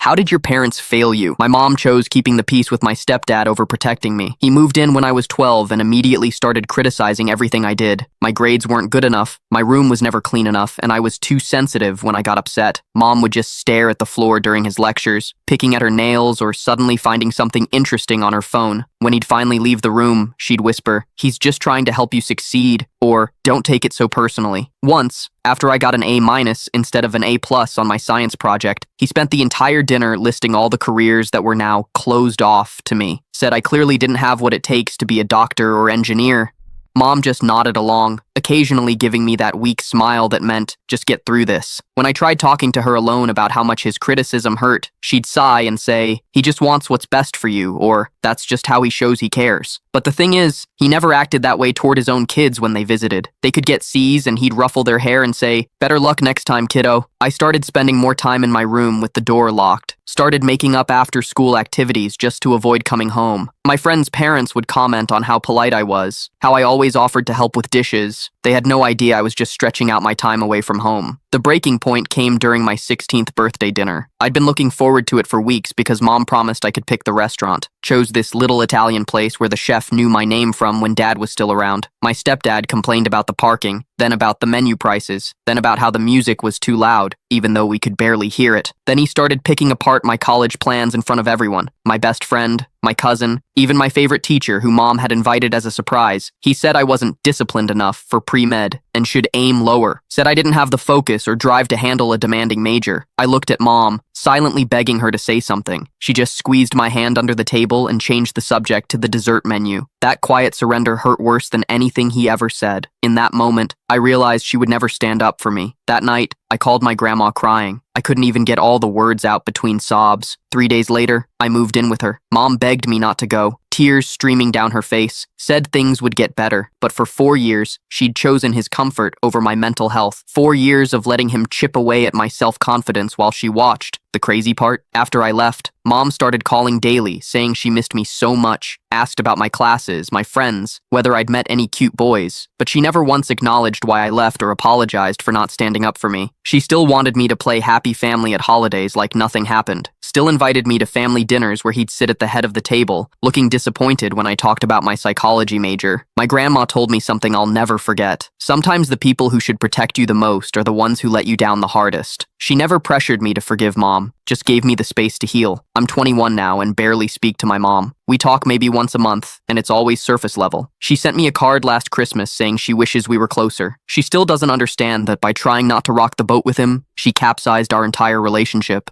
How did your parents fail you? My mom chose keeping the peace with my stepdad over protecting me. He moved in when I was 12 and immediately started criticizing everything I did. My grades weren't good enough, my room was never clean enough, and I was too sensitive when I got upset. Mom would just stare at the floor during his lectures, picking at her nails or suddenly finding something interesting on her phone. When he'd finally leave the room, she'd whisper, "He's just trying to help you succeed," or "Don't take it so personally." Once, after I got an A- instead of an A+ on my science project, he spent the entire dinner listing all the careers that were now closed off to me. Said I clearly didn't have what it takes to be a doctor or engineer. Mom just nodded along, occasionally giving me that weak smile that meant, just get through this. When I tried talking to her alone about how much his criticism hurt, she'd sigh and say, "He just wants what's best for you," or "That's just how he shows he cares." But the thing is, he never acted that way toward his own kids when they visited. They could get C's and he'd ruffle their hair and say, "Better luck next time, kiddo." I started spending more time in my room with the door locked, started making up after-school activities just to avoid coming home. My friends' parents would comment on how polite I was, how I always offered to help with dishes. They had no idea I was just stretching out my time away from home. The breaking point came during my 16th birthday dinner. I'd been looking forward to it for weeks because Mom promised I could pick the restaurant. Chose this little Italian place where the chef knew my name from when Dad was still around. My stepdad complained about the parking, then about the menu prices, then about how the music was too loud, even though we could barely hear it. Then he started picking apart my college plans in front of everyone. My best friend, my cousin, even my favorite teacher who Mom had invited as a surprise. He said I wasn't disciplined enough for pre-med and should aim lower. Said I didn't have the focus or drive to handle a demanding major. I looked at Mom, silently begging her to say something. She just squeezed my hand under the table and changed the subject to the dessert menu. That quiet surrender hurt worse than anything he ever said. In that moment, I realized she would never stand up for me. That night, I called my grandma crying. I couldn't even get all the words out between sobs. 3 days later, I moved in with her. Mom begged me not to go, tears streaming down her face, said things would get better. But for 4 years, she'd chosen his comfort over my mental health. 4 years of letting him chip away at my self-confidence while she watched. The crazy part? After I left, Mom started calling daily, saying she missed me so much, asked about my classes, my friends, whether I'd met any cute boys, but she never once acknowledged why I left or apologized for not standing up for me. She still wanted me to play happy family at holidays like nothing happened, still invited me to family dinners where he'd sit at the head of the table, looking disappointed when I talked about my psychology major. My grandma told me something I'll never forget. Sometimes the people who should protect you the most are the ones who let you down the hardest. She never pressured me to forgive Mom, just gave me the space to heal. I'm 21 now and barely speak to my mom. We talk maybe once a month, and it's always surface level. She sent me a card last Christmas saying she wishes we were closer. She still doesn't understand that by trying not to rock the boat with him, she capsized our entire relationship.